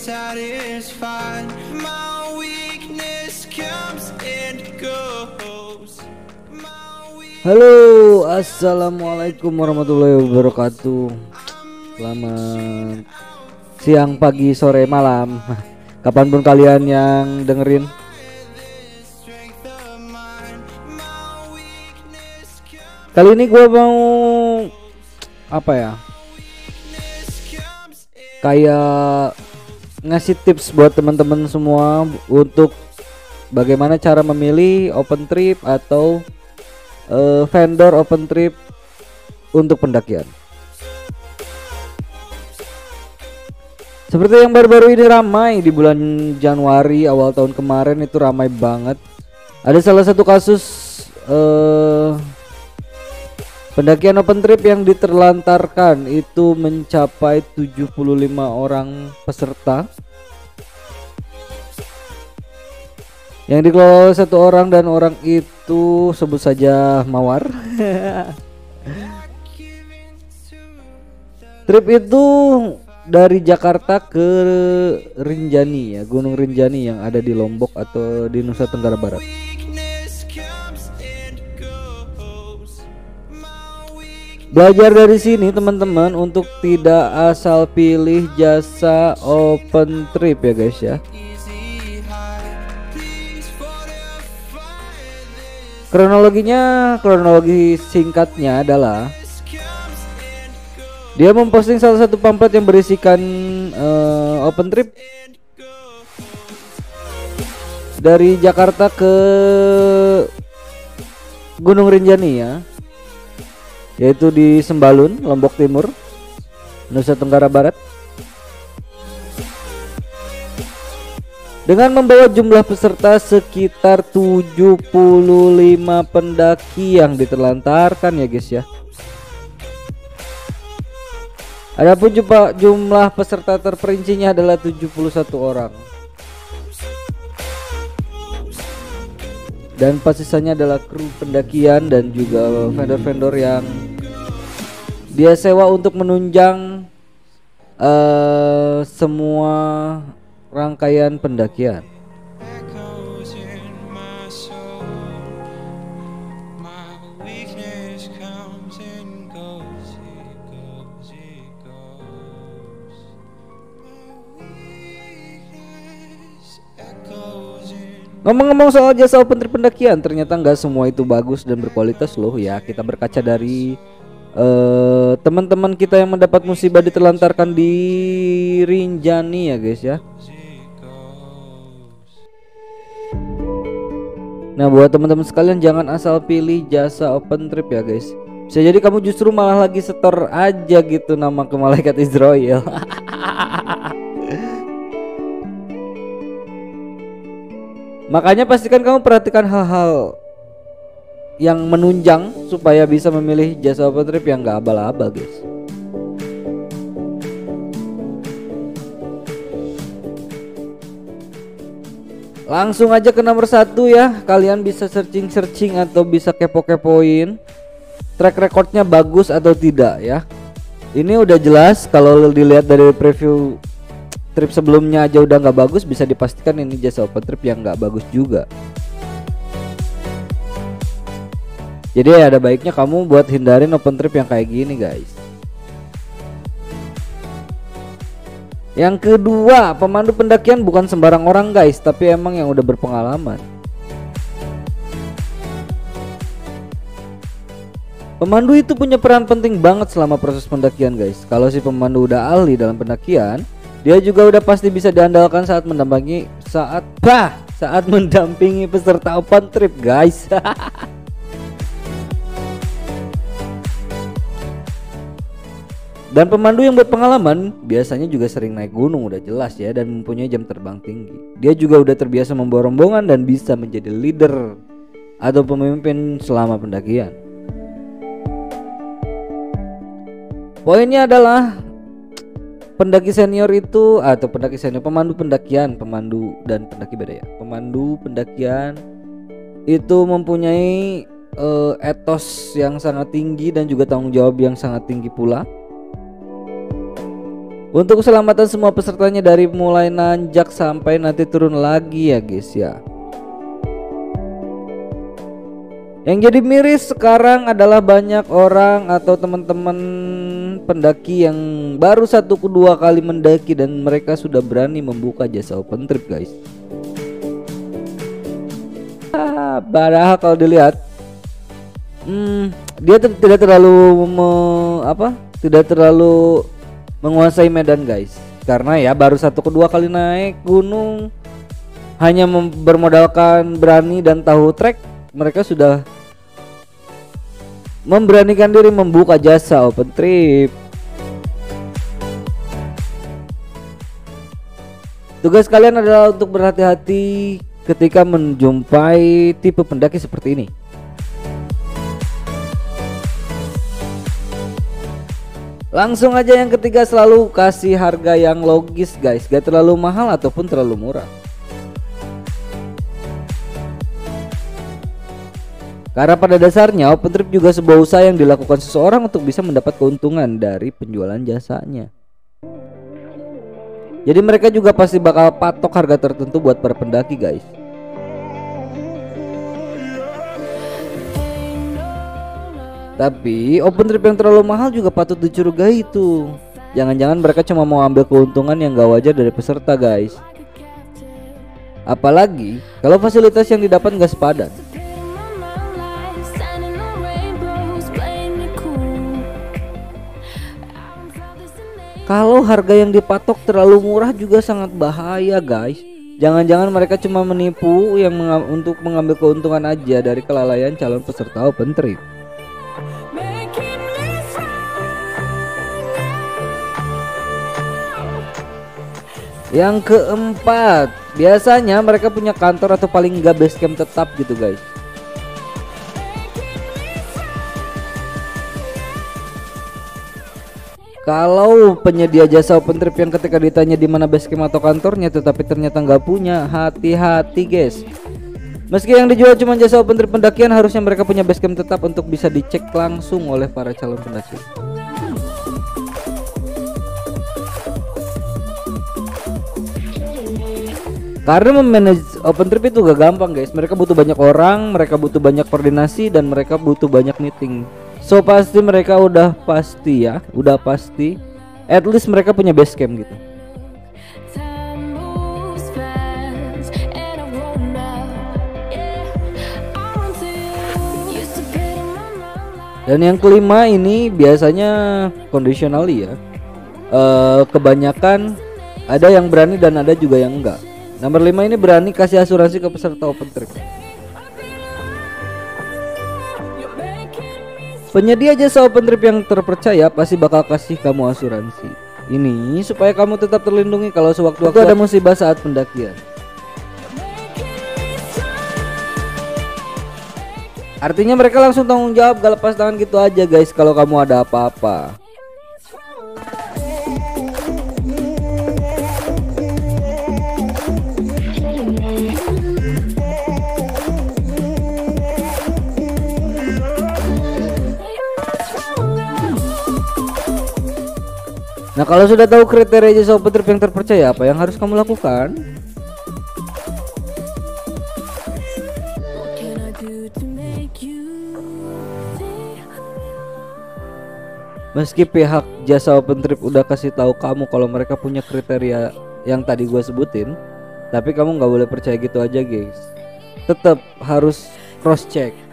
satisfied. My weakness comes and goes. Halo, assalamualaikum warahmatullahi wabarakatuh. Selamat siang, pagi, sore, malam, kapanpun kalian yang dengerin. Kali ini gue mau kayak ngasih tips buat teman-teman semua untuk bagaimana cara memilih open trip atau vendor open trip untuk pendakian. Seperti yang baru-baru ini ramai di bulan Januari awal tahun kemarin, itu ramai banget. Ada salah satu kasus pendakian open trip yang diterlantarkan itu mencapai 75 orang peserta yang dikelola satu orang, dan orang itu sebut saja Mawar. Trip itu dari Jakarta ke Rinjani, ya, Gunung Rinjani yang ada di Lombok atau di Nusa Tenggara Barat. Belajar dari sini teman-teman untuk tidak asal pilih jasa open trip ya guys ya. Kronologi singkatnya adalah dia memposting salah satu pamflet yang berisikan open trip dari Jakarta ke Gunung Rinjani, ya, yaitu di Sembalun, Lombok Timur, Nusa Tenggara Barat, dengan membawa jumlah peserta sekitar 75 pendaki yang diterlantarkan ya guys ya. Adapun jumlah peserta terperincinya adalah 71 orang. Dan sisanya adalah kru pendakian dan juga vendor-vendor yang dia sewa untuk menunjang semua rangkaian pendakian. Ngomong-ngomong soal jasa open trip pendakian, ternyata nggak semua itu bagus dan berkualitas loh ya. Kita berkaca dari teman-teman kita yang mendapat musibah diterlantarkan di Rinjani ya guys ya. Nah, buat teman-teman sekalian, jangan asal pilih jasa open trip ya guys. Bisa jadi kamu justru malah lagi setor aja gitu nama ke malaikat Israel. Makanya pastikan kamu perhatikan hal-hal yang menunjang supaya bisa memilih jasa open trip yang gak abal-abal guys. Langsung aja ke nomor 1 ya. Kalian bisa searching atau bisa kepo-kepoin track recordnya bagus atau tidak ya. Ini udah jelas kalau dilihat dari preview trip sebelumnya aja udah nggak bagus, bisa dipastikan ini jasa open trip yang nggak bagus juga. Jadi ada baiknya kamu buat hindarin open trip yang kayak gini guys. Yang kedua, pemandu pendakian bukan sembarang orang guys, tapi emang yang udah berpengalaman. Pemandu itu punya peran penting banget selama proses pendakian guys. Kalau si pemandu udah ahli dalam pendakian, dia juga udah pasti bisa diandalkan saat mendampingi peserta open trip guys. Dan pemandu yang berpengalaman biasanya juga sering naik gunung, udah jelas ya, dan mempunyai jam terbang tinggi. Dia juga udah terbiasa membawa rombongan dan bisa menjadi leader atau pemimpin selama pendakian. Poinnya adalah pendaki senior itu atau pendaki senior, pemandu dan pendaki beda ya. Pemandu pendakian itu mempunyai etos yang sangat tinggi dan juga tanggung jawab yang sangat tinggi pula Untuk keselamatan semua pesertanya dari mulai nanjak sampai nanti turun lagi ya guys ya. Yang jadi miris sekarang adalah banyak orang atau teman-teman pendaki yang baru 1-2 kali mendaki dan mereka sudah berani membuka jasa open trip guys. Padahal kalau dilihat dia tidak terlalu tidak terlalu menguasai medan guys, karena ya baru 1-2 kali naik gunung, hanya bermodalkan berani dan tahu trek, mereka sudah memberanikan diri membuka jasa open trip. Tugas kalian adalah untuk berhati-hati ketika menjumpai tipe pendaki seperti ini. Langsung aja yang ketiga, selalu kasih harga yang logis guys, gak terlalu mahal ataupun terlalu murah. Karena pada dasarnya open trip juga sebuah usaha yang dilakukan seseorang untuk bisa mendapat keuntungan dari penjualan jasanya. Jadi mereka juga pasti bakal patok harga tertentu buat para pendaki guys. Tapi open trip yang terlalu mahal juga patut dicurigai itu. Jangan-jangan mereka cuma mau ambil keuntungan yang gak wajar dari peserta guys. Apalagi kalau fasilitas yang didapat gak sepadan. Kalau harga yang dipatok terlalu murah juga sangat bahaya guys. Jangan-jangan mereka cuma menipu untuk mengambil keuntungan aja dari kelalaian calon peserta open trip. Yang keempat, biasanya mereka punya kantor atau paling enggak base camp tetap gitu guys. Kalau penyedia jasa open trip yang ketika ditanya di mana base camp atau kantornya tetapi ternyata nggak punya, hati-hati guys. Meski yang dijual cuma jasa open trip pendakian, harusnya mereka punya base camp tetap untuk bisa dicek langsung oleh para calon pendaki. Karena memanage open trip itu gak gampang guys. Mereka butuh banyak orang, mereka butuh banyak koordinasi, dan mereka butuh banyak meeting. So pasti mereka udah pasti at least mereka punya base camp gitu. Dan yang kelima ini biasanya conditionally ya. Kebanyakan ada yang berani dan ada juga yang enggak. Nomor 5 ini berani kasih asuransi ke peserta open trip. Penyedia jasa open trip yang terpercaya pasti bakal kasih kamu asuransi ini supaya kamu tetap terlindungi kalau sewaktu-waktu ada musibah saat pendakian. Artinya mereka langsung tanggung jawab, gak lepas tangan gitu aja guys kalau kamu ada apa-apa. Nah, kalau sudah tahu kriteria jasa open trip yang terpercaya, apa yang harus kamu lakukan? Meski pihak jasa open trip udah kasih tahu kamu kalau mereka punya kriteria yang tadi gue sebutin, tapi kamu nggak boleh percaya gitu aja guys. Tetap harus cross check.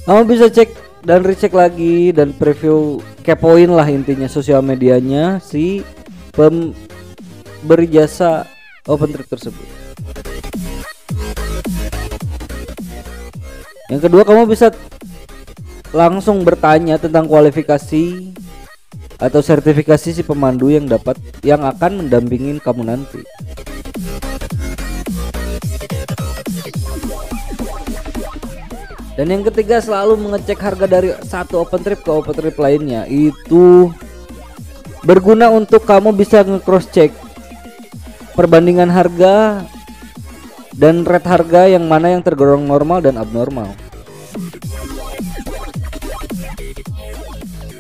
Kamu bisa cek dan recheck lagi dan preview, kepoin lah intinya sosial medianya si pemberi jasa open trip tersebut. Yang kedua, kamu bisa langsung bertanya tentang kualifikasi atau sertifikasi si pemandu yang akan mendampingin kamu nanti. Dan yang ketiga, selalu mengecek harga dari satu open trip ke open trip lainnya. Itu berguna untuk kamu bisa nge-cross check perbandingan harga dan rate harga yang mana yang tergolong normal dan abnormal.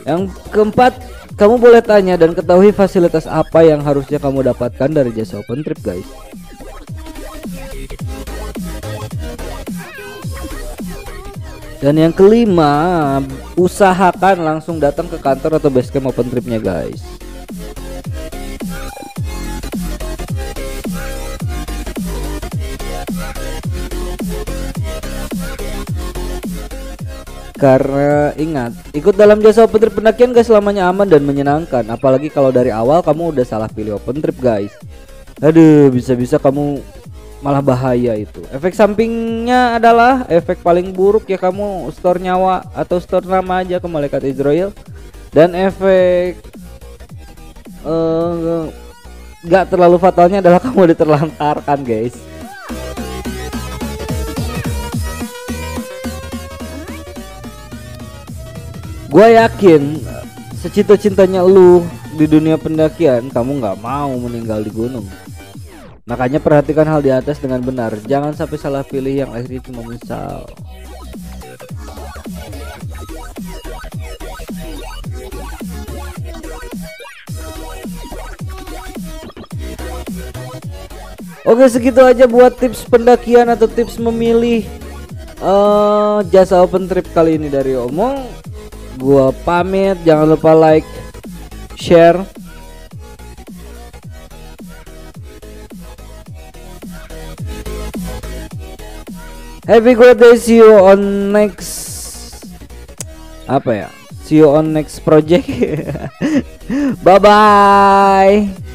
Yang keempat, kamu boleh tanya dan ketahui fasilitas apa yang harusnya kamu dapatkan dari jasa OpenTrip, guys. Dan yang kelima, usahakan langsung datang ke kantor atau basecamp OpenTrip-nya, guys. Karena ingat, ikut dalam jasa OpenTrip pendakian gak selamanya aman dan menyenangkan. Apalagi kalau dari awal kamu udah salah pilih OpenTrip, guys. Aduh, bisa-bisa kamu malah bahaya itu. Efek sampingnya adalah efek paling buruk ya, kamu store nyawa atau store nama aja ke malaikat Israel. Dan efek gak terlalu fatalnya adalah kamu diterlantarkan, guys. Gua yakin secita-cintanya lu di dunia pendakian, kamu nggak mau meninggal di gunung. Makanya perhatikan hal di atas dengan benar, jangan sampai salah pilih yang akhirnya cuma menyesal. Oke, segitu aja buat tips pendakian atau tips memilih jasa OpenTrip kali ini dari Omong. Gua pamit, jangan lupa like, share. Happy good day, see you on next See you on next project. Bye bye.